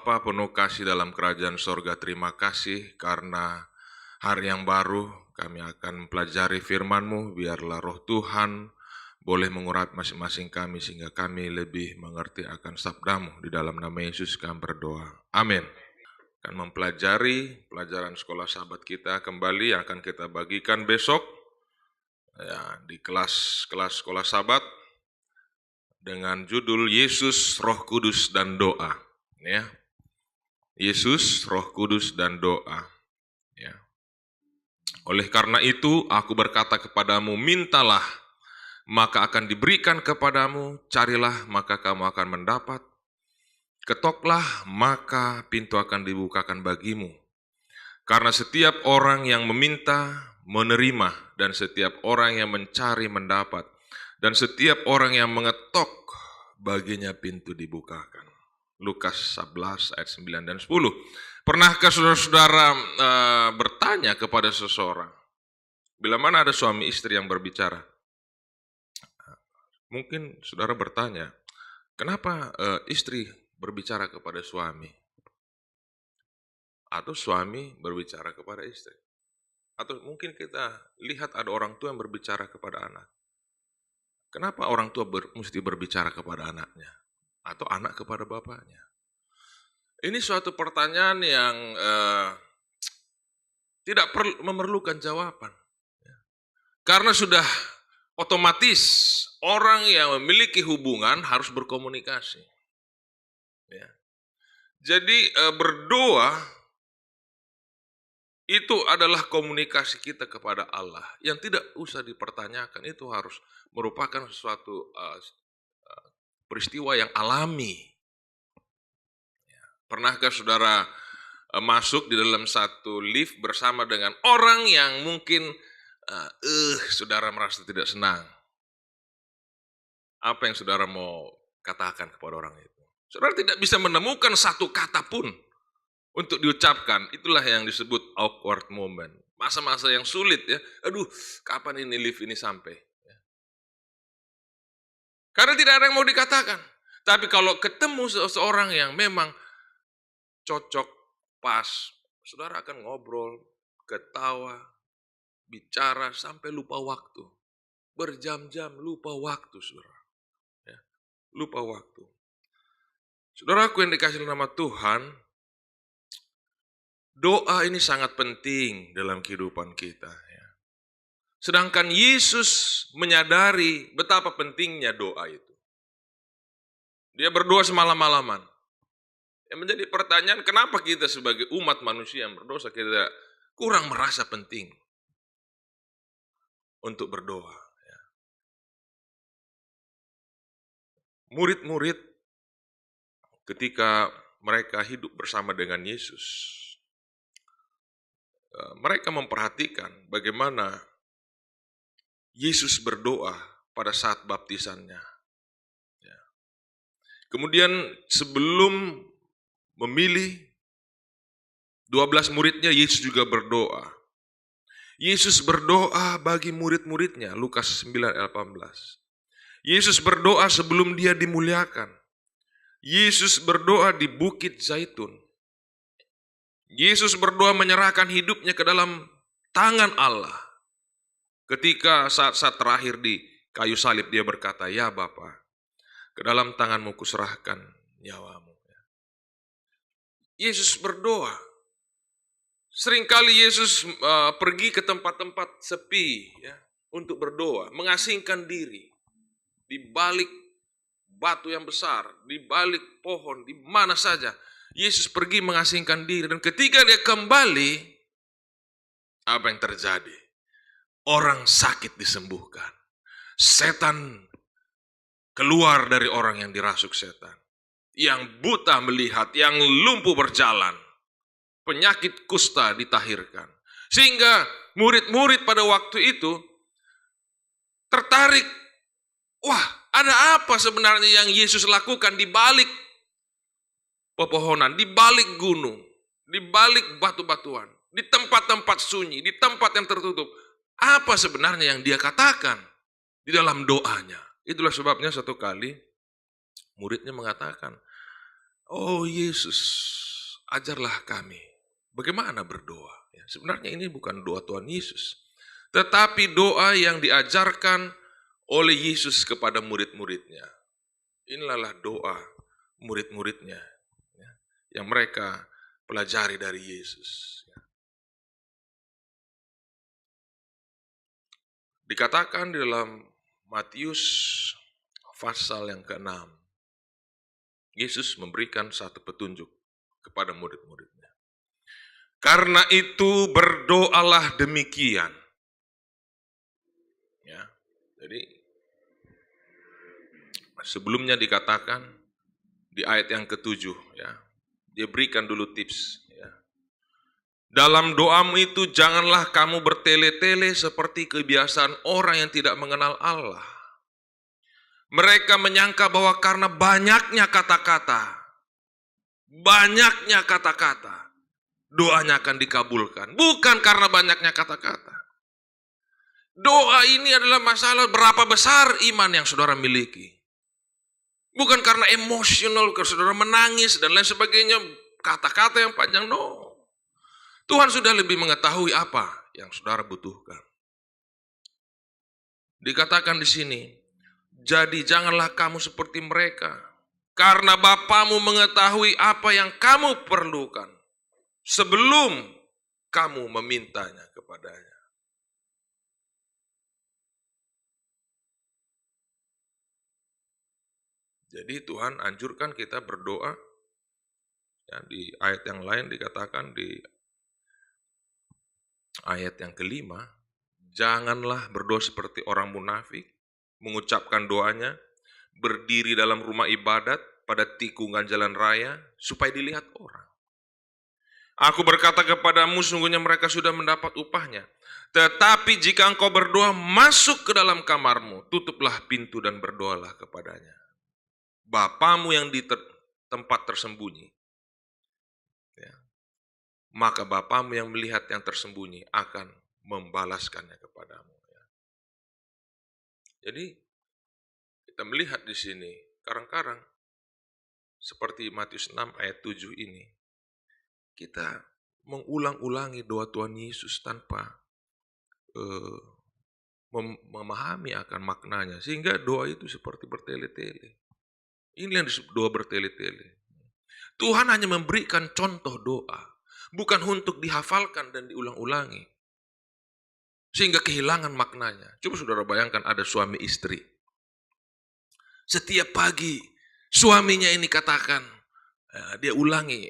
Bapa penuh kasih dalam kerajaan sorga, terima kasih karena hari yang baru kami akan mempelajari firman-Mu. Biarlah roh Tuhan boleh mengurat masing-masing kami sehingga kami lebih mengerti akan sabda-Mu. Di dalam nama Yesus kami berdoa. Amin. Akan mempelajari pelajaran sekolah sahabat kita kembali yang akan kita bagikan besok ya, di kelas sekolah sahabat dengan judul Yesus, Roh Kudus dan Doa. Ya. Yesus, Roh Kudus dan Doa. Ya. Oleh karena itu, aku berkata kepadamu, mintalah, maka akan diberikan kepadamu, carilah, maka kamu akan mendapat, ketoklah, maka pintu akan dibukakan bagimu. Karena setiap orang yang meminta, menerima, dan setiap orang yang mencari, mendapat, dan setiap orang yang mengetok, baginya pintu dibukakan. Lukas 11 ayat 9 dan 10. Pernahkah saudara-saudara bertanya kepada seseorang, bila mana ada suami istri yang berbicara? Mungkin saudara bertanya, kenapa istri berbicara kepada suami? Atau suami berbicara kepada istri? Atau mungkin kita lihat ada orang tua yang berbicara kepada anak. Kenapa orang tua mesti berbicara kepada anaknya? Atau anak kepada bapaknya? Ini suatu pertanyaan yang tidak memerlukan jawaban. Karena sudah otomatis orang yang memiliki hubungan harus berkomunikasi. Ya. Jadi berdoa itu adalah komunikasi kita kepada Allah yang tidak usah dipertanyakan. Itu harus merupakan sesuatu peristiwa yang alami. Pernahkah saudara masuk di dalam satu lift bersama dengan orang yang mungkin saudara merasa tidak senang? Apa yang saudara mau katakan kepada orang itu? Saudara tidak bisa menemukan satu kata pun untuk diucapkan. Itulah yang disebut awkward moment. Masa-masa yang sulit ya. Aduh, kapan ini lift ini sampai? Karena tidak ada yang mau dikatakan. Tapi kalau ketemu seseorang yang memang cocok, pas, saudara akan ngobrol, ketawa, bicara sampai lupa waktu. Berjam-jam lupa waktu, saudara. Ya, lupa waktu. Saudaraku yang dikasihi nama Tuhan, doa ini sangat penting dalam kehidupan kita. Ya. Sedangkan Yesus menyadari betapa pentingnya doa itu. Dia berdoa semalam-malaman. Yang menjadi pertanyaan, kenapa kita sebagai umat manusia yang berdosa, kita kurang merasa penting untuk berdoa. Ya. Murid-murid ketika mereka hidup bersama dengan Yesus, mereka memperhatikan bagaimana Yesus berdoa pada saat baptisannya. Ya. Kemudian sebelum memilih 12 muridnya, Yesus juga berdoa. Yesus berdoa bagi murid-muridnya, Lukas 9 ayat 18. Yesus berdoa sebelum dia dimuliakan. Yesus berdoa di Bukit Zaitun. Yesus berdoa menyerahkan hidupnya ke dalam tangan Allah. Ketika saat-saat terakhir di kayu salib dia berkata, ya Bapa, ke dalam tanganmu kuserahkan nyawamu. Yesus berdoa. Seringkali Yesus pergi ke tempat-tempat sepi ya, untuk berdoa, mengasingkan diri di balik batu yang besar, di balik pohon, di mana saja. Yesus pergi mengasingkan diri, dan ketika dia kembali, apa yang terjadi? Orang sakit disembuhkan. Setan keluar dari orang yang dirasuk setan. Yang buta melihat, yang lumpuh berjalan. Penyakit kusta ditahirkan. Sehingga murid-murid pada waktu itu tertarik. Wah, ada apa sebenarnya yang Yesus lakukan di balik pepohonan, di balik gunung, di balik batu-batuan, di tempat-tempat sunyi, di tempat yang tertutup. Apa sebenarnya yang dia katakan di dalam doanya? Itulah sebabnya satu kali muridnya mengatakan, Oh Yesus, ajarlah kami bagaimana berdoa. Ya, sebenarnya ini bukan doa Tuhan Yesus, tetapi doa yang diajarkan oleh Yesus kepada murid-muridnya. Inilah doa murid-muridnya, ya, yang mereka pelajari dari Yesus. Ya. Dikatakan di dalam Matius pasal yang ke-6, Yesus memberikan satu petunjuk kepada murid-muridnya. Karena itu berdoalah demikian. Ya, jadi sebelumnya dikatakan di ayat yang ke-7, ya, dia berikan dulu tips. Ya. Dalam doamu itu janganlah kamu bertele-tele seperti kebiasaan orang yang tidak mengenal Allah. Mereka menyangka bahwa karena banyaknya kata-kata, doanya akan dikabulkan. Bukan karena banyaknya kata-kata. Doa ini adalah masalah berapa besar iman yang saudara miliki. Bukan karena emosional, karena saudara menangis dan lain sebagainya, kata-kata yang panjang, no. Tuhan sudah lebih mengetahui apa yang saudara butuhkan. Dikatakan di sini, jadi janganlah kamu seperti mereka, karena Bapamu mengetahui apa yang kamu perlukan sebelum kamu memintanya kepadanya. Jadi Tuhan anjurkan kita berdoa. Ya, di ayat yang lain dikatakan di ayat yang ke-5, janganlah berdoa seperti orang munafik, mengucapkan doanya, berdiri dalam rumah ibadat pada tikungan jalan raya, supaya dilihat orang. Aku berkata kepadamu, sungguhnya mereka sudah mendapat upahnya. Tetapi jika engkau berdoa, masuk ke dalam kamarmu, tutuplah pintu dan berdoalah kepadanya. Bapamu yang di tempat tersembunyi, ya, maka Bapamu yang melihat yang tersembunyi akan membalaskannya kepadamu. Ya. Jadi kita melihat di sini, kadang-kadang seperti Matius 6 ayat 7 ini, kita mengulang-ulangi doa Tuhan Yesus tanpa memahami akan maknanya, sehingga doa itu seperti bertele-tele. Ini yang disebut doa bertele-tele. Tuhan hanya memberikan contoh doa, bukan untuk dihafalkan dan diulang-ulangi, sehingga kehilangan maknanya. Coba saudara bayangkan ada suami istri. Setiap pagi suaminya ini katakan, dia ulangi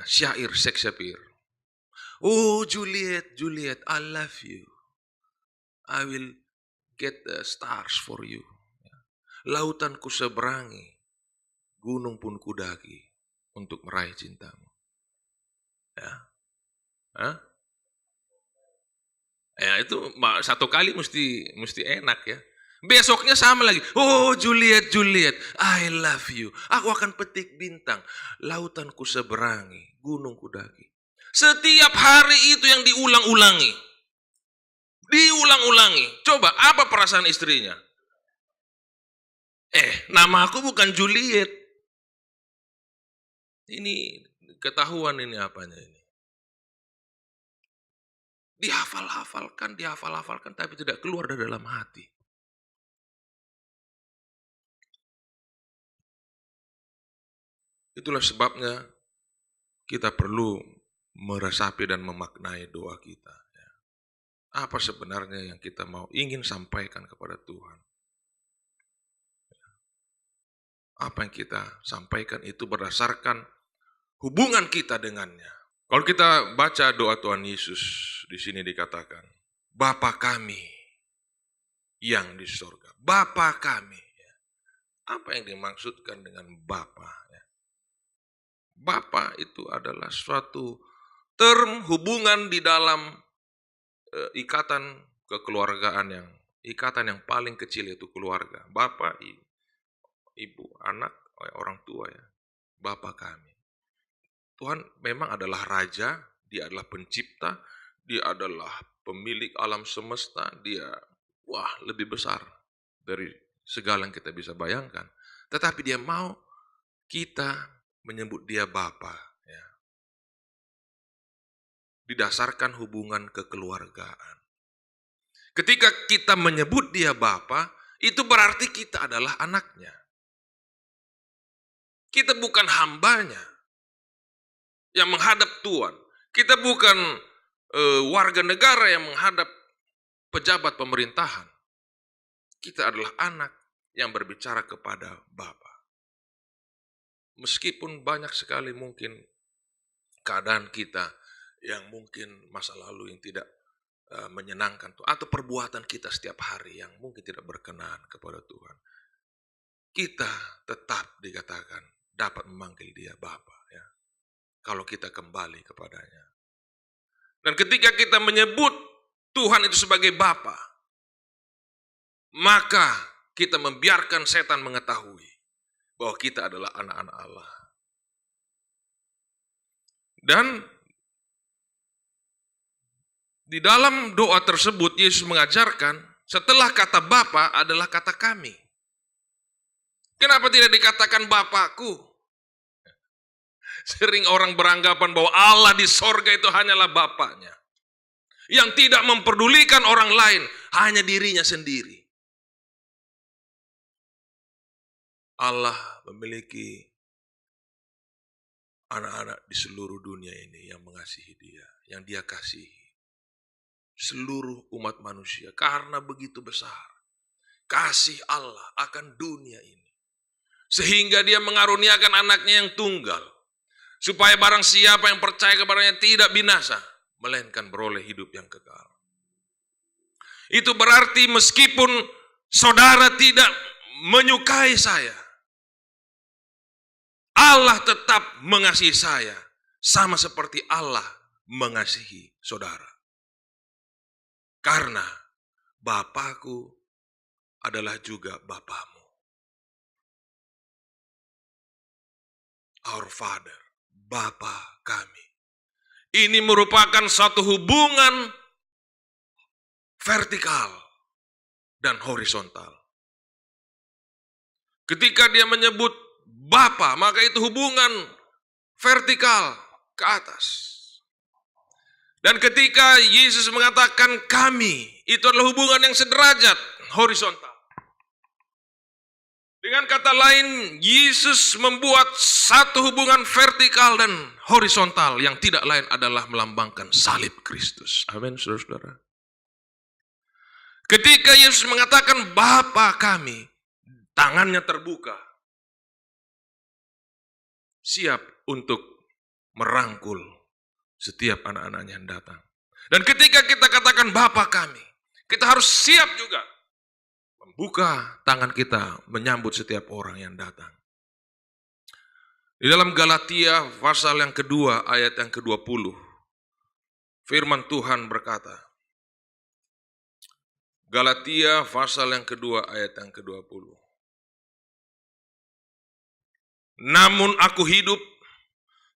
syair Shakespeare. Oh Juliet, Juliet, I love you. I will get the stars for you. Lautan ku seberangi, gunung pun kudaki untuk meraih cintamu. Ya, ya itu satu kali mesti enak ya. Besoknya sama lagi. Oh Juliet, Juliet, I love you. Aku akan petik bintang, lautan ku seberangi, gunung kudaki. Setiap hari itu yang diulang-ulangi. Coba apa perasaan istrinya? Nama aku bukan Juliet. Ini ketahuan ini apanya ini. Dihafal-hafalkan, tapi tidak keluar dari dalam hati. Itulah sebabnya kita perlu meresapi dan memaknai doa kita. Apa sebenarnya yang kita ingin sampaikan kepada Tuhan? Apa yang kita sampaikan itu berdasarkan hubungan kita dengannya. Kalau kita baca doa Tuhan Yesus, di sini dikatakan, Bapa kami yang di surga. Bapa kami. Apa yang dimaksudkan dengan Bapa? Bapa itu adalah suatu term hubungan di dalam ikatan kekeluargaan ikatan yang paling kecil yaitu keluarga. Bapa, ibu, anak, orang tua ya. Bapa kami. Tuhan memang adalah Raja, Dia adalah pencipta, Dia adalah pemilik alam semesta, Dia lebih besar dari segala yang kita bisa bayangkan. Tetapi Dia mau kita menyebut dia Bapa, ya, didasarkan hubungan kekeluargaan. Ketika kita menyebut dia Bapa, itu berarti kita adalah anaknya. Kita bukan hambanya yang menghadap Tuhan. Kita bukan warga negara yang menghadap pejabat pemerintahan. Kita adalah anak yang berbicara kepada Bapa. Meskipun banyak sekali mungkin keadaan kita yang mungkin masa lalu yang tidak menyenangkan atau perbuatan kita setiap hari yang mungkin tidak berkenan kepada Tuhan, kita tetap dikatakan dapat memanggil dia Bapa, ya, kalau kita kembali kepadanya. Dan ketika kita menyebut Tuhan itu sebagai Bapa, maka kita membiarkan setan mengetahui bahwa kita adalah anak-anak Allah. Dan di dalam doa tersebut Yesus mengajarkan setelah kata Bapa adalah kata kami. Kenapa tidak dikatakan Bapakku? Sering orang beranggapan bahwa Allah di sorga itu hanyalah Bapaknya, yang tidak memperdulikan orang lain, hanya dirinya sendiri. Allah memiliki anak-anak di seluruh dunia ini yang mengasihi dia, yang dia kasihi. Seluruh umat manusia, karena begitu besar kasih Allah akan dunia ini, sehingga dia mengaruniakan anaknya yang tunggal, supaya barang siapa yang percaya kepadanya tidak binasa, melainkan beroleh hidup yang kekal. Itu berarti meskipun saudara tidak menyukai saya, Allah tetap mengasihi saya, sama seperti Allah mengasihi saudara. Karena Bapakku adalah juga Bapamu. Our Father, Bapa kami. Ini merupakan satu hubungan vertikal dan horizontal. Ketika dia menyebut Bapa, maka itu hubungan vertikal ke atas. Dan ketika Yesus mengatakan kami, itu adalah hubungan yang sederajat, horizontal. Dengan kata lain, Yesus membuat satu hubungan vertikal dan horizontal yang tidak lain adalah melambangkan salib Kristus. Amin, saudara-saudara. Ketika Yesus mengatakan Bapa kami, tangannya terbuka, siap untuk merangkul setiap anak-anaknya yang datang. Dan ketika kita katakan Bapa kami, kita harus siap juga membuka tangan kita menyambut setiap orang yang datang. Di dalam Galatia pasal yang kedua ayat yang ke-20, firman Tuhan berkata, Galatia pasal yang kedua ayat yang ke-20. Namun aku hidup,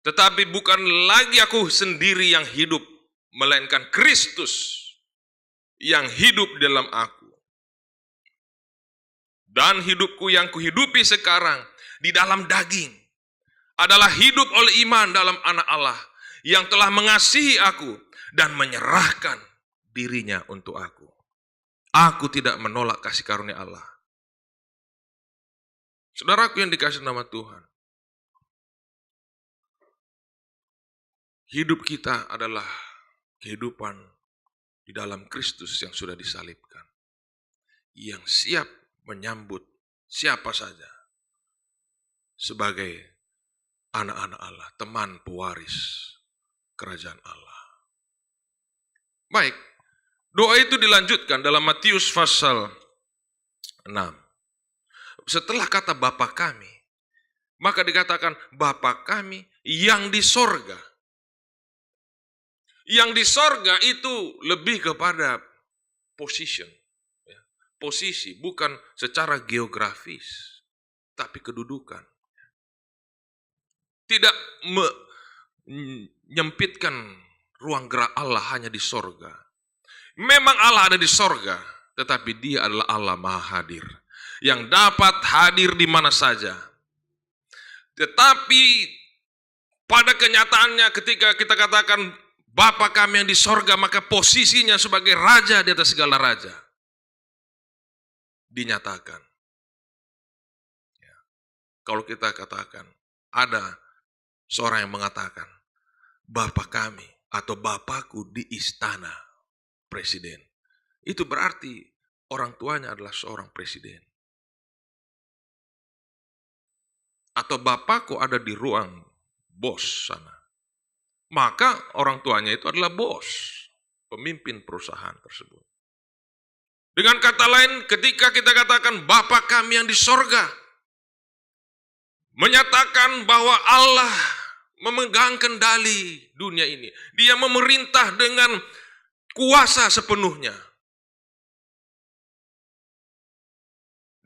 tetapi bukan lagi aku sendiri yang hidup, melainkan Kristus yang hidup dalam aku. Dan hidupku yang kuhidupi sekarang di dalam daging adalah hidup oleh iman dalam Anak Allah yang telah mengasihi aku dan menyerahkan dirinya untuk aku. Aku tidak menolak kasih karunia Allah. Saudaraku yang dikasihi nama Tuhan, hidup kita adalah kehidupan di dalam Kristus yang sudah disalibkan, yang siap menyambut siapa saja sebagai anak-anak Allah, teman pewaris kerajaan Allah. Baik, doa itu dilanjutkan dalam Matius pasal 6. Setelah kata Bapa kami, maka dikatakan Bapa kami yang di sorga. Yang di sorga itu lebih kepada position, ya. Posisi, bukan secara geografis, tapi kedudukan. Tidak menyempitkan ruang gerak Allah hanya di sorga. Memang Allah ada di sorga, tetapi dia adalah Allah Maha Hadir, yang dapat hadir di mana saja. Tetapi pada kenyataannya ketika kita katakan Bapa kami yang di sorga, maka posisinya sebagai raja di atas segala raja dinyatakan. Kalau kita katakan ada seorang yang mengatakan Bapa kami atau Bapakku di istana presiden, itu berarti orang tuanya adalah seorang presiden. Atau Bapakku ada di ruang bos sana, maka orang tuanya itu adalah bos, pemimpin perusahaan tersebut. Dengan kata lain, ketika kita katakan Bapa kami yang di sorga, menyatakan bahwa Allah memegang kendali dunia ini. Dia memerintah dengan kuasa sepenuhnya.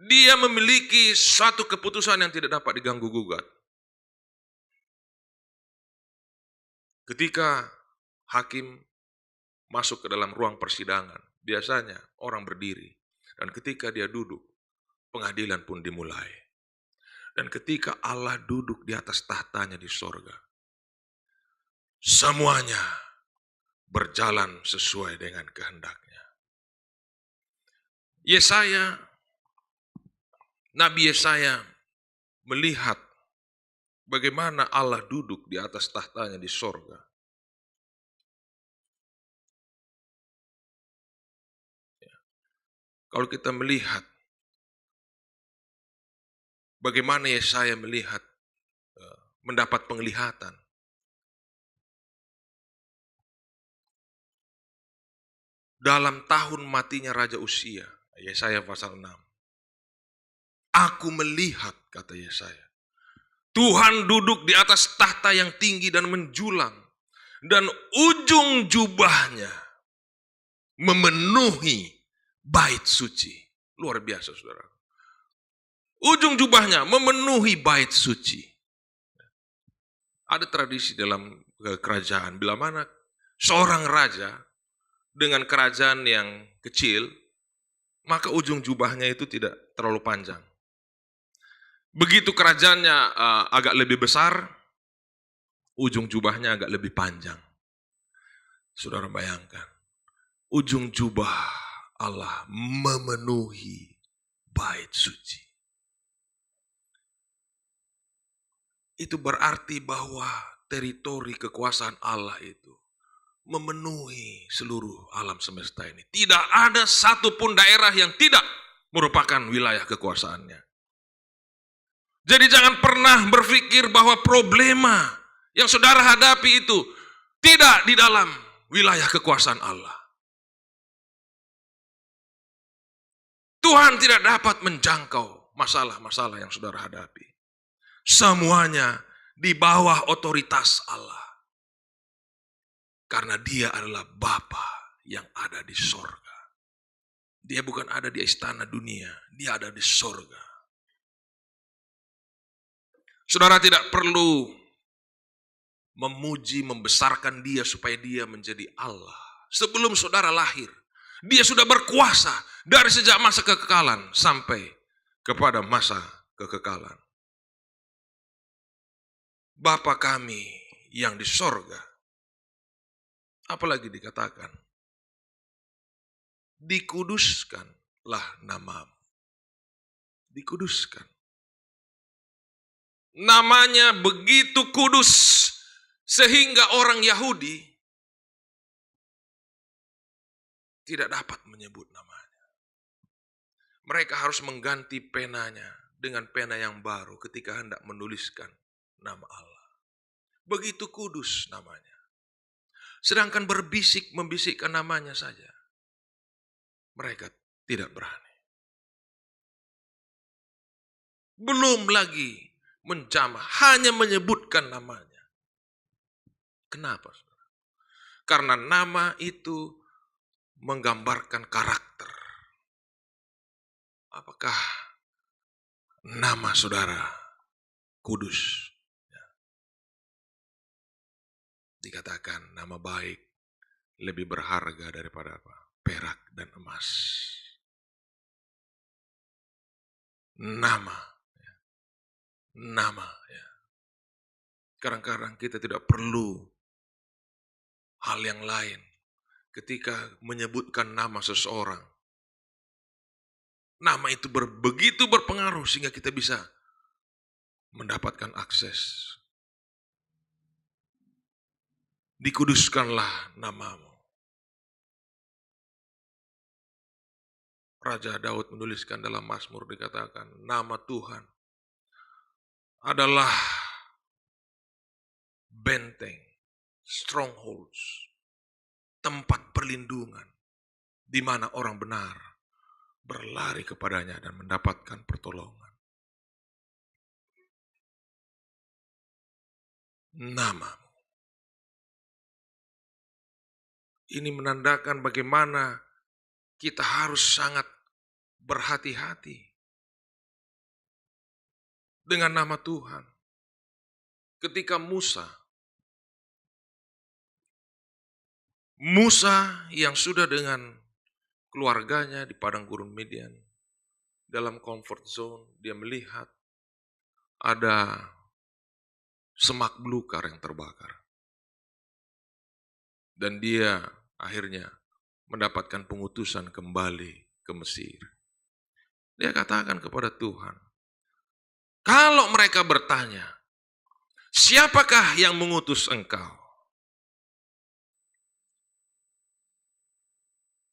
Dia memiliki satu keputusan yang tidak dapat diganggu-gugat. Ketika hakim masuk ke dalam ruang persidangan, biasanya orang berdiri. Dan ketika dia duduk, pengadilan pun dimulai. Dan ketika Allah duduk di atas tahtanya di sorga, semuanya berjalan sesuai dengan kehendaknya. Nabi Yesaya melihat bagaimana Allah duduk di atas tahtanya di sorga. Kalau kita melihat bagaimana Yesaya melihat, mendapat penglihatan. Dalam tahun matinya Raja Uzia, Yesaya pasal 6. Aku melihat, kata Yesaya, Tuhan duduk di atas tahta yang tinggi dan menjulang, dan ujung jubahnya memenuhi bait suci. Luar biasa, saudara. Ujung jubahnya memenuhi bait suci. Ada tradisi dalam kerajaan, bila mana seorang raja dengan kerajaan yang kecil, maka ujung jubahnya itu tidak terlalu panjang. Begitu kerajaannya agak lebih besar, ujung jubahnya agak lebih panjang. Saudara bayangkan, ujung jubah Allah memenuhi bait suci. Itu berarti bahwa teritori kekuasaan Allah itu memenuhi seluruh alam semesta ini. Tidak ada satupun daerah yang tidak merupakan wilayah kekuasaannya. Jadi jangan pernah berpikir bahwa problema yang saudara hadapi itu tidak di dalam wilayah kekuasaan Allah. Tuhan tidak dapat menjangkau masalah-masalah yang saudara hadapi. Semuanya di bawah otoritas Allah. Karena dia adalah Bapa yang ada di sorga. Dia bukan ada di istana dunia, dia ada di sorga. Saudara tidak perlu memuji, membesarkan dia supaya dia menjadi Allah. Sebelum saudara lahir, dia sudah berkuasa dari sejak masa kekekalan sampai kepada masa kekekalan. Bapa kami yang di sorga, apalagi dikatakan, dikuduskanlah namamu. Dikuduskan. Namanya begitu kudus sehingga orang Yahudi tidak dapat menyebut namanya. Mereka harus mengganti penanya dengan pena yang baru ketika hendak menuliskan nama Allah. Begitu kudus namanya. Sedangkan membisikkan namanya saja, mereka tidak berani. Belum lagi menjamah, hanya menyebutkan namanya. Kenapa? Karena nama itu menggambarkan karakter. Apakah nama saudara kudus? Dikatakan nama baik lebih berharga daripada apa? Perak dan emas. Nama. Kadang-kadang kita tidak perlu hal yang lain ketika menyebutkan nama seseorang. Nama itu begitu berpengaruh sehingga kita bisa mendapatkan akses. Dikuduskanlah namamu. Raja Daud menuliskan dalam Mazmur, dikatakan, nama Tuhan adalah benteng, strongholds, tempat perlindungan, di mana orang benar berlari kepadanya dan mendapatkan pertolongan. Namamu. Ini menandakan bagaimana kita harus sangat berhati-hati dengan nama Tuhan. Ketika Musa yang sudah dengan keluarganya di padang gurun Midian, dalam comfort zone, dia melihat ada semak belukar yang terbakar. Dan dia akhirnya mendapatkan pengutusan kembali ke Mesir. Dia katakan kepada Tuhan, kalau mereka bertanya, siapakah yang mengutus engkau?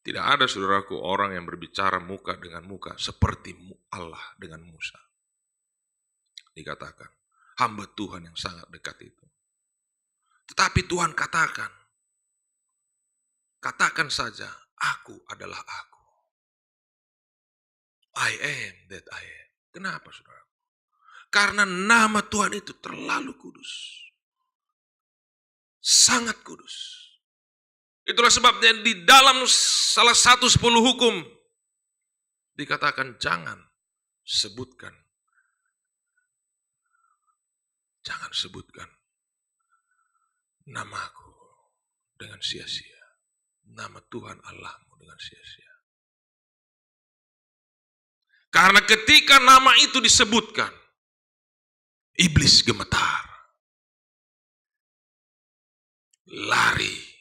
Tidak ada, saudaraku, orang yang berbicara muka dengan muka seperti Allah dengan Musa. Dikatakan, hamba Tuhan yang sangat dekat itu. Tetapi Tuhan katakan saja, aku adalah aku. I am that I am. Kenapa, saudara? Karena nama Tuhan itu terlalu kudus. Sangat kudus. Itulah sebabnya di dalam salah satu 10 hukum dikatakan jangan sebutkan namaku dengan sia-sia. Nama Tuhan Allahmu dengan sia-sia. Karena ketika nama itu disebutkan, iblis gemetar. Lari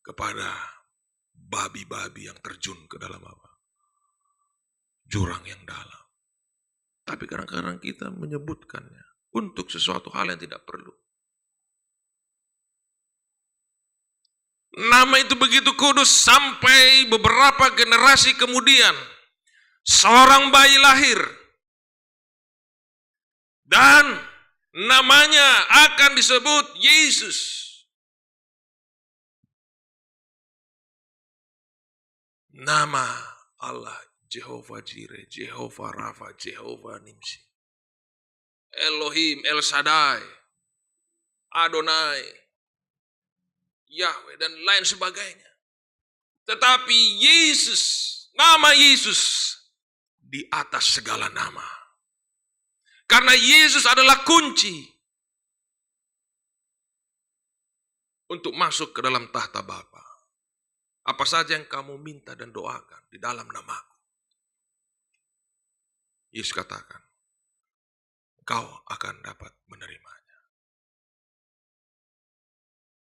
kepada babi-babi yang terjun ke dalam jurang yang dalam. Tapi kadang-kadang kita menyebutkannya untuk sesuatu hal yang tidak perlu. Nama itu begitu kudus sampai beberapa generasi kemudian seorang bayi lahir dan namanya akan disebut Yesus. Nama Allah Jehovah Jireh, Jehovah Rafa, Jehovah Nimsi, Elohim, El Shaddai, Adonai, Yahweh, dan lain sebagainya. Tetapi Yesus, nama Yesus di atas segala nama. Karena Yesus adalah kunci untuk masuk ke dalam tahta Bapa. Apa saja yang kamu minta dan doakan di dalam namaku, Yesus katakan, kau akan dapat menerimanya.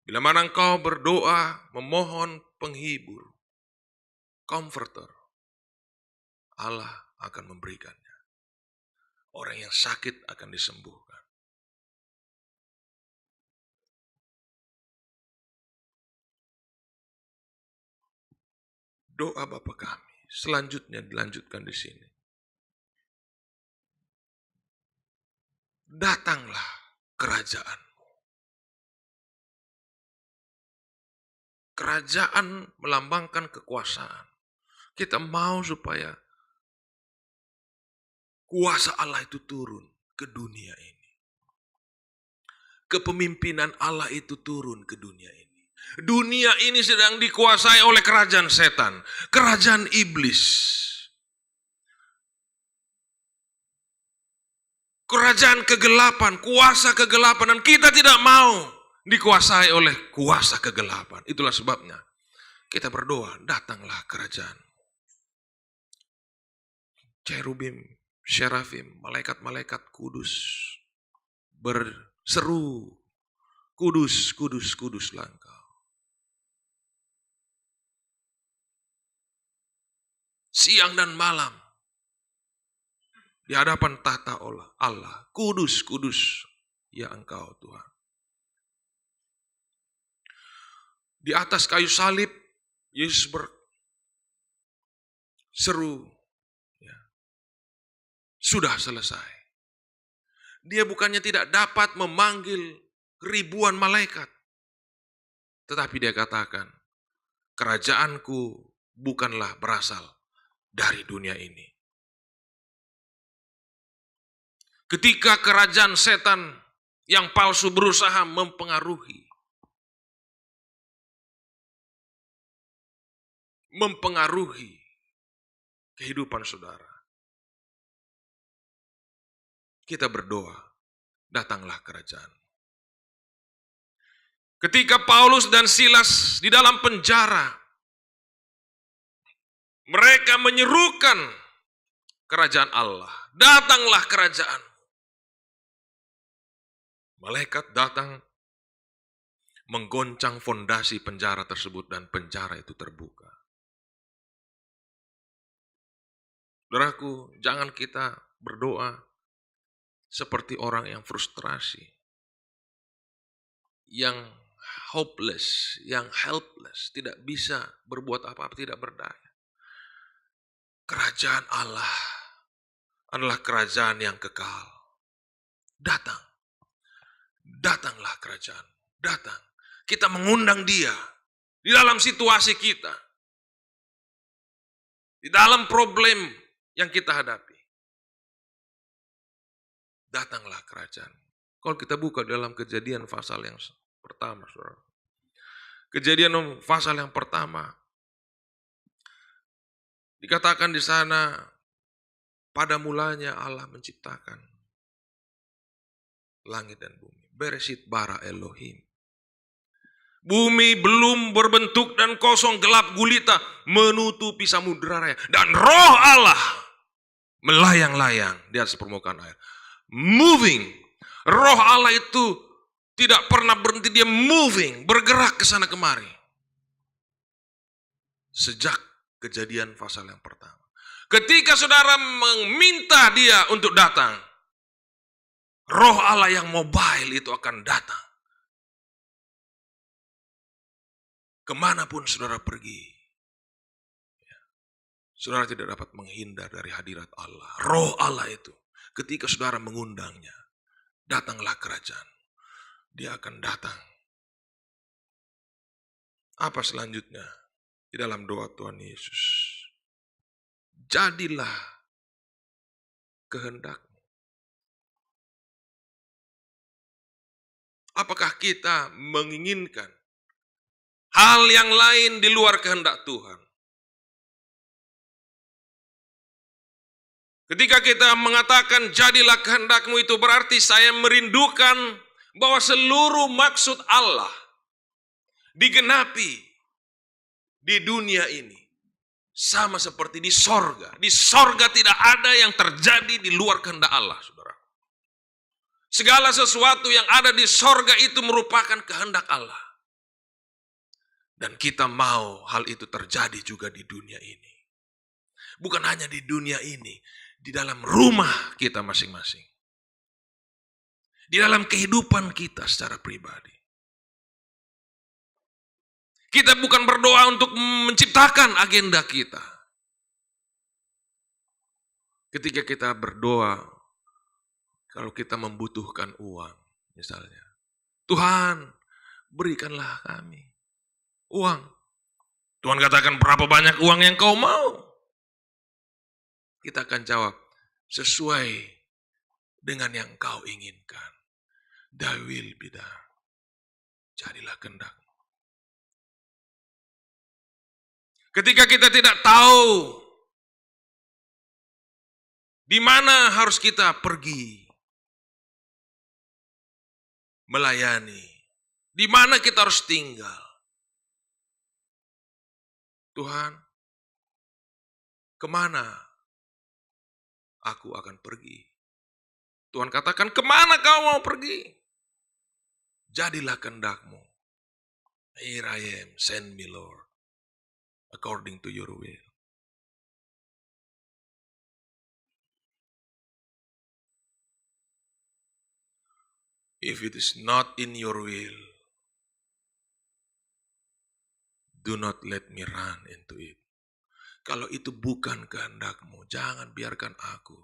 Bila mana engkau berdoa, memohon penghibur, comforter, Allah akan memberikannya. Orang yang sakit akan disembuhkan. Doa Bapa kami selanjutnya dilanjutkan di sini. Datanglah kerajaan-Mu. Kerajaan melambangkan kekuasaan. Kita mau supaya kuasa Allah itu turun ke dunia ini. Kepemimpinan Allah itu turun ke dunia ini. Dunia ini sedang dikuasai oleh kerajaan setan, kerajaan iblis. Kerajaan kegelapan, kuasa kegelapan, dan kita tidak mau dikuasai oleh kuasa kegelapan. Itulah sebabnya kita berdoa, datanglah kerajaan. Cherubim, serafim, malaikat-malaikat kudus seru, kudus, kudus, kuduslah Engkau. Siang dan malam, di hadapan tahta Allah, kudus, kudus, ya Engkau Tuhan. Di atas kayu salib, Yesus berseru, ya, sudah selesai. Dia bukannya tidak dapat memanggil ribuan malaikat, tetapi dia katakan, kerajaanku bukanlah berasal dari dunia ini. Ketika kerajaan setan yang palsu berusaha mempengaruhi kehidupan saudara, kita berdoa, datanglah kerajaan. Ketika Paulus dan Silas di dalam penjara, mereka menyerukan kerajaan Allah, datanglah kerajaan. Malaikat datang menggoncang fondasi penjara tersebut dan penjara itu terbuka. Saudaraku, jangan kita berdoa seperti orang yang frustrasi, yang hopeless, yang helpless, tidak bisa berbuat apa-apa, tidak berdaya. Kerajaan Allah adalah kerajaan yang kekal. Datanglah kerajaan, datang. Kita mengundang dia di dalam situasi kita, di dalam problem yang kita hadapi. Datanglah kerajaan. Kalau kita buka dalam Kejadian pasal yang pertama, saudara. Kejadian pasal yang pertama, dikatakan di sana, pada mulanya Allah menciptakan langit dan bumi. Bereshit bara Elohim. Bumi belum berbentuk dan kosong, gelap gulita menutupi samudera raya. Dan roh Allah melayang-layang di atas permukaan air. Moving. Roh Allah itu tidak pernah berhenti, dia moving, bergerak ke sana kemari. Sejak Kejadian pasal yang pertama. Ketika saudara meminta dia untuk datang, roh Allah yang mobile itu akan datang. Kemanapun saudara pergi, saudara tidak dapat menghindar dari hadirat Allah. Roh Allah itu, ketika saudara mengundangnya, datanglah kerajaan. Dia akan datang. Apa selanjutnya? Di dalam doa Tuhan Yesus. Jadilah kehendak-Mu. Apakah kita menginginkan hal yang lain di luar kehendak Tuhan? Ketika kita mengatakan jadilah kehendak-Mu, itu berarti saya merindukan bahwa seluruh maksud Allah digenapi di dunia ini. Sama seperti di sorga. Di sorga tidak ada yang terjadi di luar kehendak Allah, saudara. Segala sesuatu yang ada di sorga itu merupakan kehendak Allah. Dan kita mau hal itu terjadi juga di dunia ini. Bukan hanya di dunia ini, di dalam rumah kita masing-masing. Di dalam kehidupan kita secara pribadi. Kita bukan berdoa untuk menciptakan agenda kita. Ketika kita berdoa, kalau kita membutuhkan uang, misalnya, Tuhan, berikanlah kami uang. Tuhan katakan, berapa banyak uang yang kau mau? Kita akan jawab, sesuai dengan yang kau inginkan. Thy will be done. Jadilah kehendak. Ketika kita tidak tahu di mana harus kita pergi melayani, di mana kita harus tinggal. Tuhan, kemana aku akan pergi? Tuhan katakan, kemana kau mau pergi? Jadilah kehendak-Mu. Here I am, send me Lord, according to your will. If it is not in your will, do not let me run into it. Kalau itu bukan kehendak-Mu, jangan biarkan aku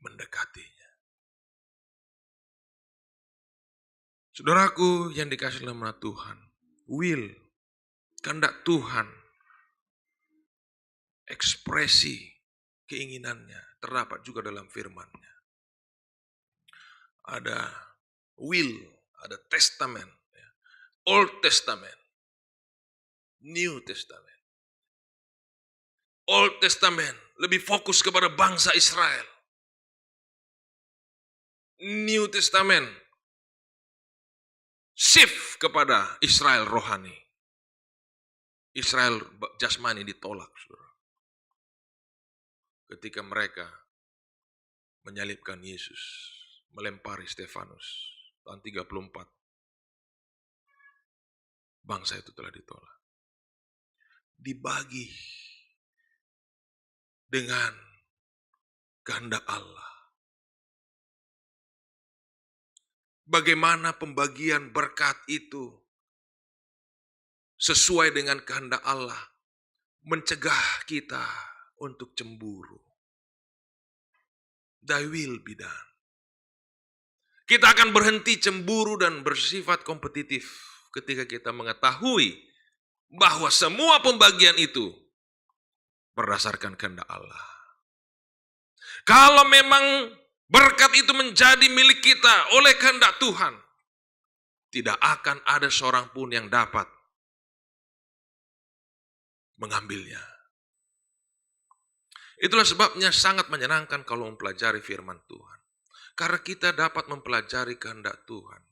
mendekatinya. Saudaraku yang dikasihi dalam nama Tuhan, will, kehendak Tuhan, ekspresi keinginannya terdapat juga dalam firman-Nya. Ada will, ada testament, Old Testament, New Testament. Old Testament lebih fokus kepada bangsa Israel. New Testament shift kepada Israel rohani. Israel jasmani ditolak, saudara. Ketika mereka menyalibkan Yesus, melempari Stefanus, tahun 34. Bangsa itu telah ditolak. Dibagi dengan kehendak Allah. Bagaimana pembagian berkat itu sesuai dengan kehendak Allah, mencegah kita untuk cemburu. Thy will be done. Kita akan berhenti cemburu dan bersifat kompetitif ketika kita mengetahui bahwa semua pembagian itu berdasarkan kehendak Allah. Kalau memang berkat itu menjadi milik kita oleh kehendak Tuhan, tidak akan ada seorang pun yang dapat mengambilnya. Itulah sebabnya sangat menyenangkan kalau mempelajari firman Tuhan. Karena kita dapat mempelajari kehendak Tuhan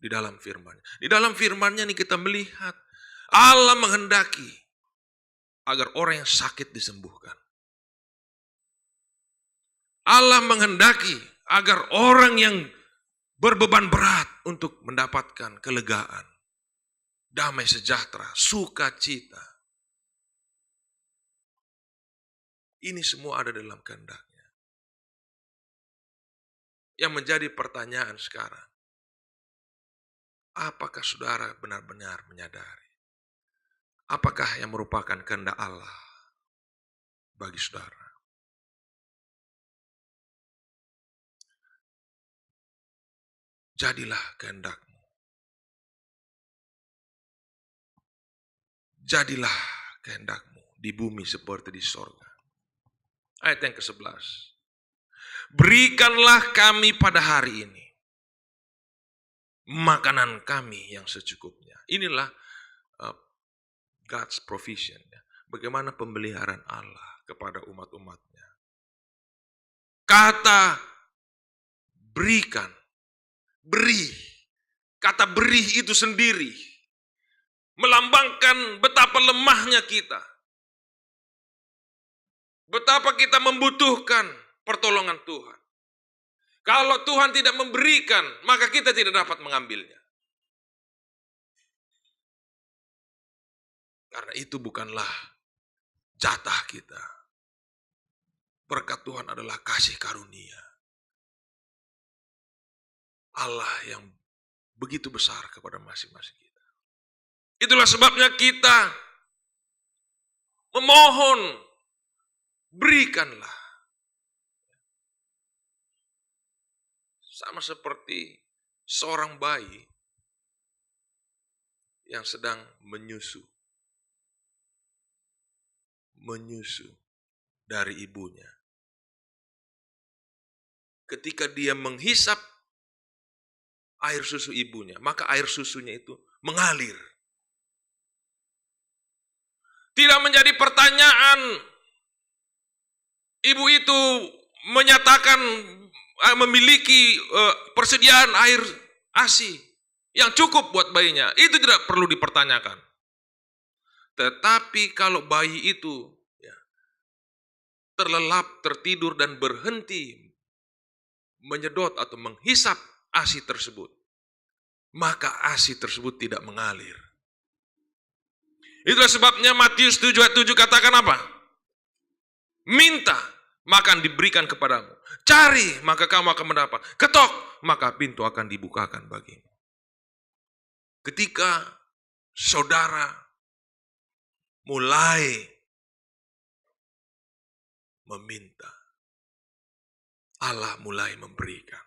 di dalam firman-Nya. Di dalam firman-Nya nih kita melihat Allah menghendaki agar orang yang sakit disembuhkan. Allah menghendaki agar orang yang berbeban berat untuk mendapatkan kelegaan, damai sejahtera, sukacita. Ini semua ada dalam kehendak-Nya. Yang menjadi pertanyaan sekarang, apakah saudara benar-benar menyadari? Apakah yang merupakan kehendak Allah bagi saudara? Jadilah kehendak-Mu. Jadilah kehendak-Mu di bumi seperti di sorga. Ayat yang ke-11. Berikanlah kami pada hari ini makanan kami yang secukupnya. Inilah God's provision. Bagaimana pemeliharaan Allah kepada umat-umatnya. Kata berikan, beri. Kata beri itu sendiri melambangkan betapa lemahnya kita. Betapa kita membutuhkan pertolongan Tuhan. Kalau Tuhan tidak memberikan, maka kita tidak dapat mengambilnya. Karena itu bukanlah jatah kita. Berkat Tuhan adalah kasih karunia. Allah yang begitu besar kepada masing-masing kita. Itulah sebabnya kita memohon, berikanlah. Sama seperti seorang bayi yang sedang menyusu dari ibunya. Ketika dia menghisap air susu ibunya, maka air susunya itu mengalir. Tidak menjadi pertanyaan, ibu itu menyatakan memiliki persediaan air ASI yang cukup buat bayinya. Itu tidak perlu dipertanyakan. Tetapi kalau bayi itu terlelap, tertidur dan berhenti menyedot atau menghisap ASI tersebut, maka ASI tersebut tidak mengalir. Itulah sebabnya Matius 7 ayat 7 katakan apa? Minta, maka akan diberikan kepadamu. Cari, maka kamu akan mendapat. Ketok, maka pintu akan dibukakan bagimu. Ketika saudara mulai meminta, Allah mulai memberikan.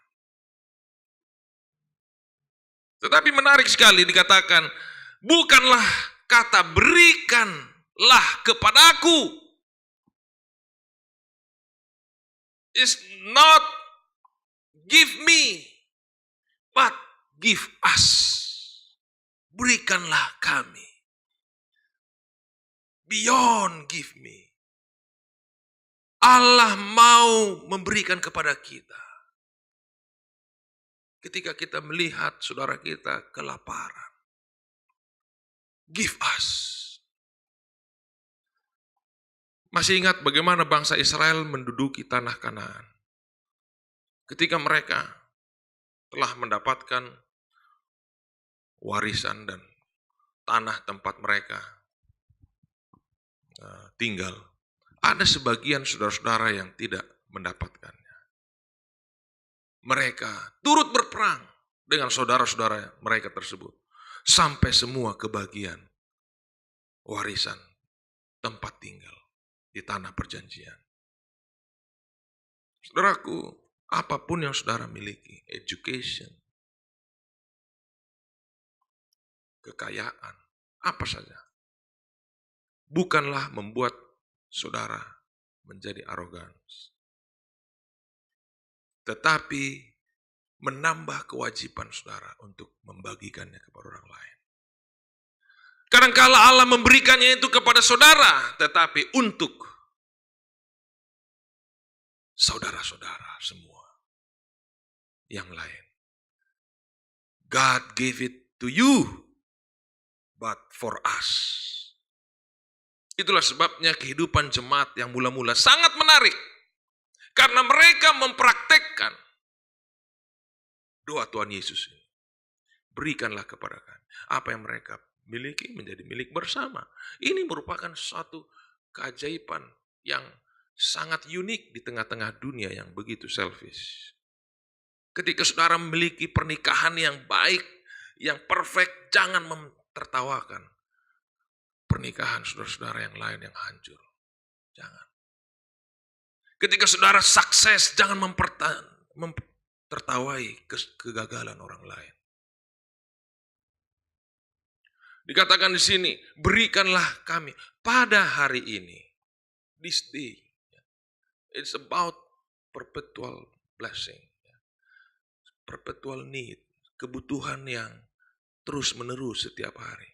Tetapi menarik sekali dikatakan, bukanlah kata berikanlah kepadaku. It's not give me, but give us. Berikanlah kami. Beyond give me. Allah mau memberikan kepada kita. Ketika kita melihat saudara kita kelaparan. Give us. Masih ingat bagaimana bangsa Israel menduduki tanah Kanaan. Ketika mereka telah mendapatkan warisan dan tanah tempat mereka tinggal. Ada sebagian saudara-saudara yang tidak mendapatkannya. Mereka turut berperang dengan saudara-saudara mereka tersebut. Sampai semua kebagian warisan tempat tinggal di tanah perjanjian. Saudaraku, apapun yang saudara miliki, education, kekayaan, apa saja, bukanlah membuat saudara menjadi arogan. Tetapi menambah kewajiban saudara untuk membagikannya kepada orang lain. Kadangkala Allah memberikannya itu kepada saudara, tetapi untuk saudara-saudara semua yang lain. God gave it to you, but for us. Itulah sebabnya kehidupan jemaat yang mula-mula sangat menarik. Karena mereka mempraktekkan doa Tuhan Yesus ini. Berikanlah kepada kami. Apa yang mereka miliki menjadi milik bersama. Ini merupakan suatu keajaiban yang sangat unik di tengah-tengah dunia yang begitu selfish. Ketika saudara memiliki pernikahan yang baik, yang perfect, jangan tertawakan pernikahan saudara-saudara yang lain yang hancur. Jangan. Ketika saudara sukses, jangan tertawai kegagalan orang lain. Dikatakan di sini, berikanlah kami pada hari ini. This day. It's about perpetual blessing. Perpetual need. Kebutuhan yang terus menerus setiap hari.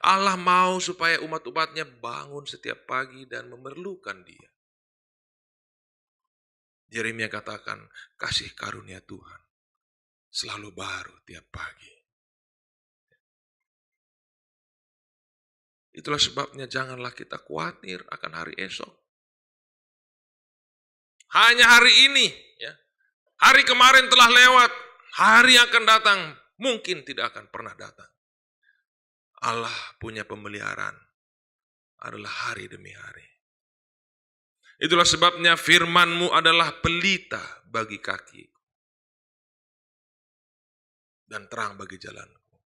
Allah mau supaya umat-umatnya bangun setiap pagi dan memerlukan Dia. Yeremia katakan, kasih karunia Tuhan selalu baru tiap pagi. Itulah sebabnya janganlah kita khawatir akan hari esok. Hanya hari ini, ya. Hari kemarin telah lewat, hari yang akan datang mungkin tidak akan pernah datang. Allah punya pemeliharaan adalah hari demi hari. Itulah sebabnya firman-Mu adalah pelita bagi kaki dan terang bagi jalanku.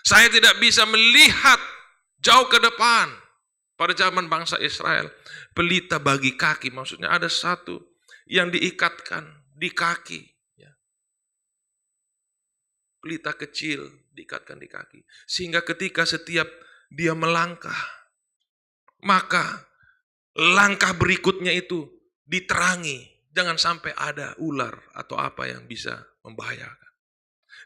Saya tidak bisa melihat jauh ke depan. Pada zaman bangsa Israel, pelita bagi kaki, maksudnya ada satu yang diikatkan di kaki. Pelita kecil diikatkan di kaki. Sehingga ketika setiap dia melangkah, maka langkah berikutnya itu diterangi. Jangan sampai ada ular atau apa yang bisa membahayakan.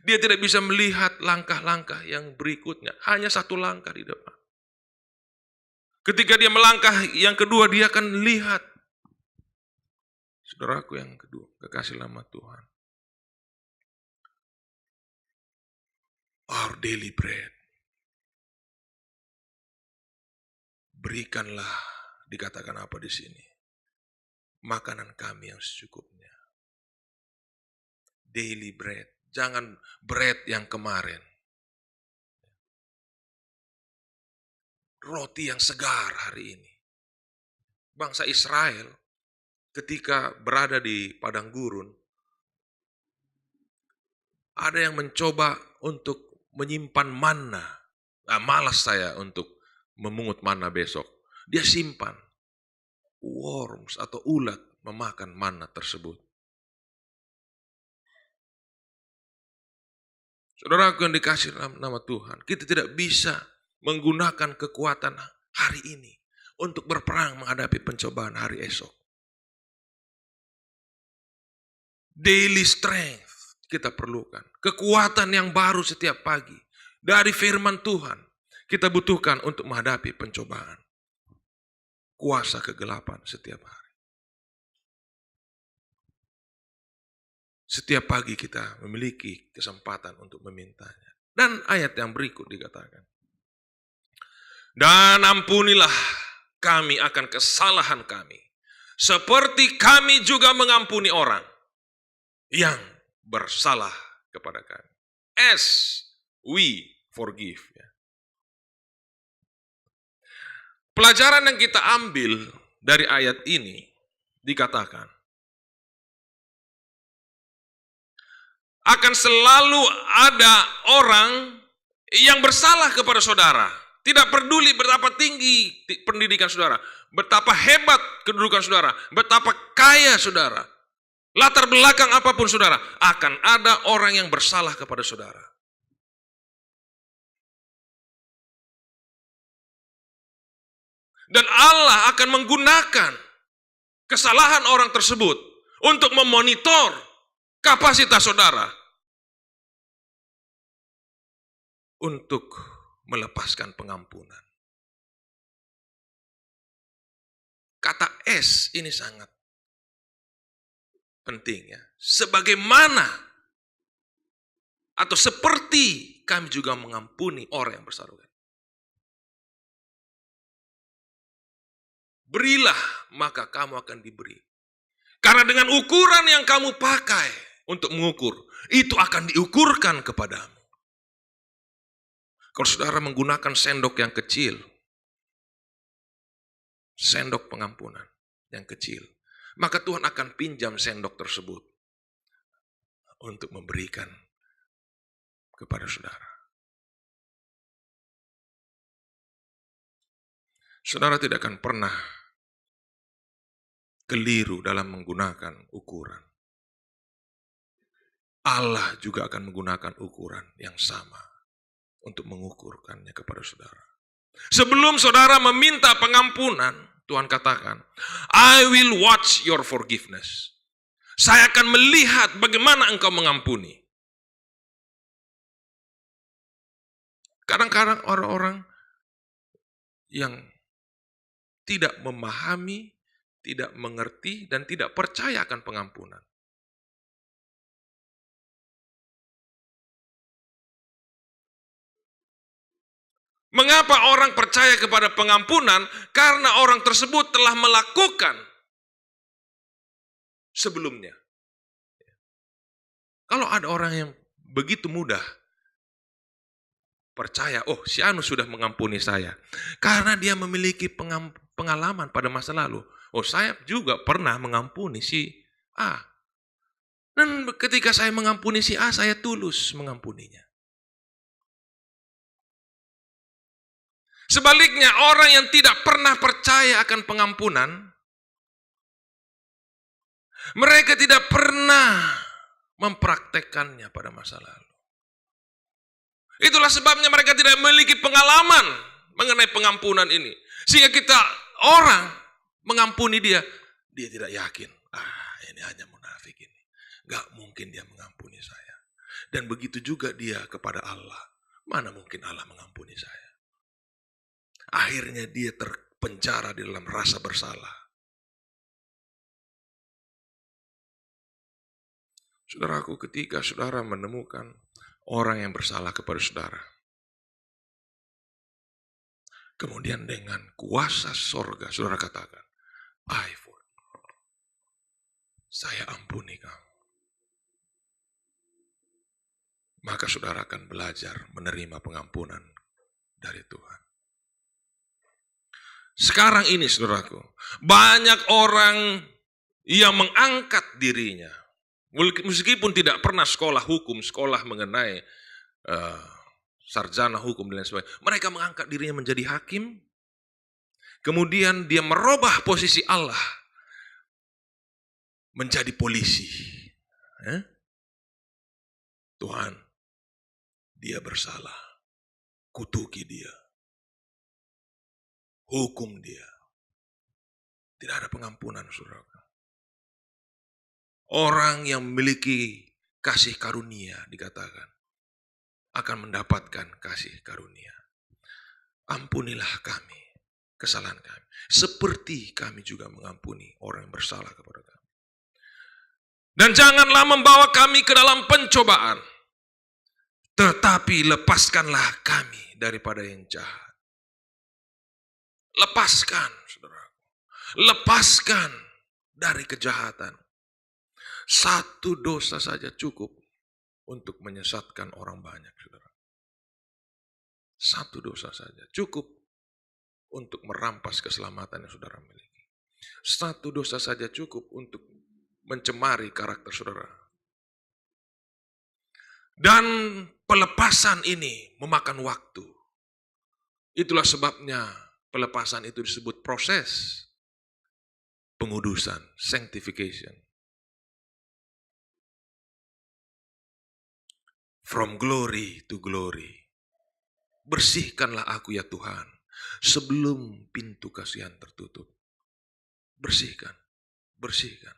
Dia tidak bisa melihat langkah-langkah yang berikutnya. Hanya satu langkah di depan. Ketika dia melangkah yang kedua, dia akan lihat. Saudaraku yang kedua, kekasih nama Tuhan. Our daily bread. Berikanlah, dikatakan apa di sini? Makanan kami yang secukupnya. Daily bread. Jangan bread yang kemarin. Roti yang segar hari ini. Bangsa Israel ketika berada di padang gurun, ada yang mencoba untuk menyimpan manna. Malas saya untuk memungut manna besok. Dia simpan. Worms atau ulat memakan manna tersebut. Saudaraku yang dikasih nama Tuhan, kita tidak bisa menggunakan kekuatan hari ini untuk berperang menghadapi pencobaan hari esok. Daily strength kita perlukan. Kekuatan yang baru setiap pagi. Dari firman Tuhan kita butuhkan untuk menghadapi pencobaan. Kuasa kegelapan setiap hari. Setiap pagi kita memiliki kesempatan untuk memintanya. Dan ayat yang berikut dikatakan. Dan ampunilah kami akan kesalahan kami. Seperti kami juga mengampuni orang yang bersalah kepada kami. As we forgive. Pelajaran yang kita ambil dari ayat ini dikatakan. Akan selalu ada orang yang bersalah kepada saudara. Tidak peduli betapa tinggi pendidikan saudara, betapa hebat kedudukan saudara, betapa kaya saudara, latar belakang apapun saudara, akan ada orang yang bersalah kepada saudara. Dan Allah akan menggunakan kesalahan orang tersebut untuk memonitor kapasitas saudara untuk melepaskan pengampunan. Kata S ini sangat penting ya. Sebagaimana atau seperti kami juga mengampuni orang yang bersalah. Berilah maka kamu akan diberi. Karena dengan ukuran yang kamu pakai untuk mengukur, itu akan diukurkan kepadamu. Kalau saudara menggunakan sendok yang kecil, sendok pengampunan yang kecil, maka Tuhan akan pinjam sendok tersebut untuk memberikan kepada saudara. Saudara tidak akan pernah keliru dalam menggunakan ukuran. Allah juga akan menggunakan ukuran yang sama untuk mengukurkannya kepada saudara. Sebelum saudara meminta pengampunan, Tuhan katakan, I will watch your forgiveness. Saya akan melihat bagaimana engkau mengampuni. Kadang-kadang orang-orang yang tidak memahami, tidak mengerti, dan tidak percaya akan pengampunan. Mengapa orang percaya kepada pengampunan? Karena orang tersebut telah melakukan sebelumnya. Kalau ada orang yang begitu mudah percaya, oh si Anu sudah mengampuni saya. Karena dia memiliki pengalaman pada masa lalu. Oh saya juga pernah mengampuni si A. Dan ketika saya mengampuni si A, saya tulus mengampuninya. Sebaliknya orang yang tidak pernah percaya akan pengampunan, mereka tidak pernah mempraktekkannya pada masa lalu. Itulah sebabnya mereka tidak memiliki pengalaman mengenai pengampunan ini. Sehingga orang mengampuni dia tidak yakin. Ini hanya munafik ini. Gak mungkin dia mengampuni saya. Dan begitu juga dia kepada Allah. Mana mungkin Allah mengampuni saya. Akhirnya dia terpenjara di dalam rasa bersalah. Saudaraku, ketika saudara menemukan orang yang bersalah kepada saudara, kemudian dengan kuasa sorga, saudara katakan, saya ampuni kamu. maka saudara akan belajar menerima pengampunan dari Tuhan. Sekarang ini saudaraku, banyak orang yang mengangkat dirinya, meskipun tidak pernah sekolah hukum, sekolah mengenai sarjana hukum dan lain sebagainya. Mereka mengangkat dirinya menjadi hakim, kemudian dia merubah posisi Allah menjadi polisi. Tuhan, dia bersalah, kutuki dia, hukum dia. Tidak ada pengampunan, saudara. Orang yang memiliki kasih karunia dikatakan akan mendapatkan kasih karunia. Ampunilah kami kesalahan kami, seperti kami juga mengampuni orang yang bersalah kepada kami. Dan janganlah membawa kami ke dalam pencobaan, tetapi lepaskanlah kami daripada yang jahat. Lepaskan, saudara. Lepaskan dari kejahatan. Satu dosa saja cukup untuk menyesatkan orang banyak, saudara. Satu dosa saja cukup untuk merampas keselamatan yang saudara miliki. Satu dosa saja cukup untuk mencemari karakter saudara. Dan pelepasan ini memakan waktu. Itulah sebabnya pelepasan itu disebut proses pengudusan, sanctification. From glory to glory. Bersihkanlah aku ya Tuhan, sebelum pintu kasihan tertutup. Bersihkan, bersihkan.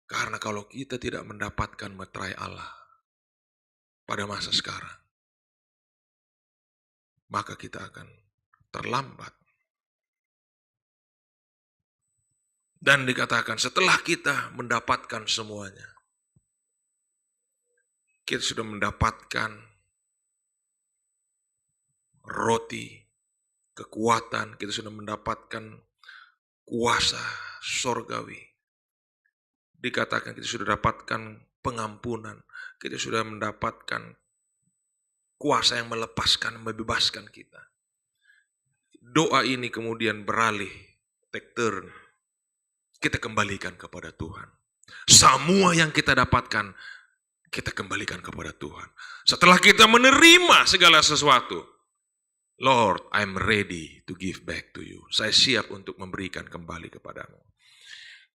Karena kalau kita tidak mendapatkan meterai Allah pada masa sekarang, maka kita akan terlambat. Dan dikatakan setelah kita mendapatkan semuanya, kita sudah mendapatkan roti, kekuatan, kita sudah mendapatkan kuasa sorgawi. Dikatakan kita sudah dapatkan pengampunan, kita sudah mendapatkan kuasa yang melepaskan, membebaskan kita. Doa ini kemudian beralih, take turn. Kita kembalikan kepada Tuhan. Semua yang kita dapatkan, kita kembalikan kepada Tuhan. Setelah kita menerima segala sesuatu, Lord, I'm ready to give back to you. Saya siap untuk memberikan kembali kepadamu.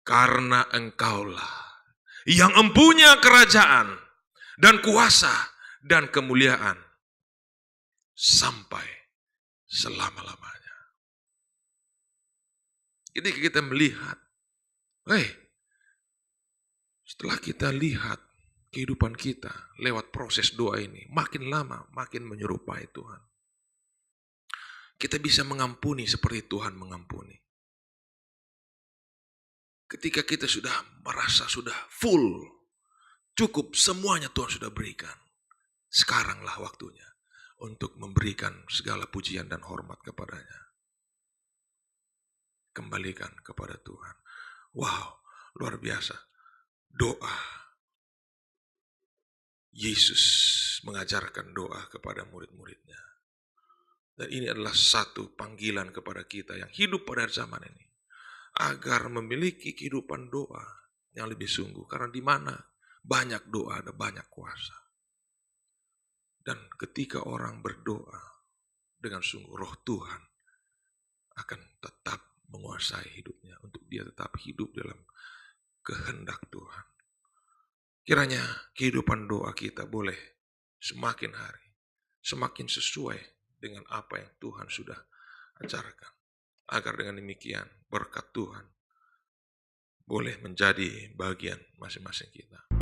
Karena Engkaulah yang empunya kerajaan dan kuasa dan kemuliaan sampai selama-lamanya. Jadi kita melihat, setelah kita lihat kehidupan kita lewat proses doa ini, makin lama makin menyerupai Tuhan. Kita bisa mengampuni seperti Tuhan mengampuni. Ketika kita sudah merasa sudah full, cukup semuanya Tuhan sudah berikan. Sekaranglah waktunya untuk memberikan segala pujian dan hormat kepadanya. Kembalikan kepada Tuhan. Wow, luar biasa. Doa. Yesus mengajarkan doa kepada murid-muridnya. Dan ini adalah satu panggilan kepada kita yang hidup pada zaman ini. Agar memiliki kehidupan doa yang lebih sungguh. Karena di mana banyak doa ada banyak kuasa. Dan ketika orang berdoa dengan sungguh, Roh Tuhan akan tetap menguasai hidupnya. Untuk dia tetap hidup dalam kehendak Tuhan. Kiranya kehidupan doa kita boleh semakin hari, semakin sesuai dengan apa yang Tuhan sudah ajarkan. Agar dengan demikian berkat Tuhan boleh menjadi bagian masing-masing kita.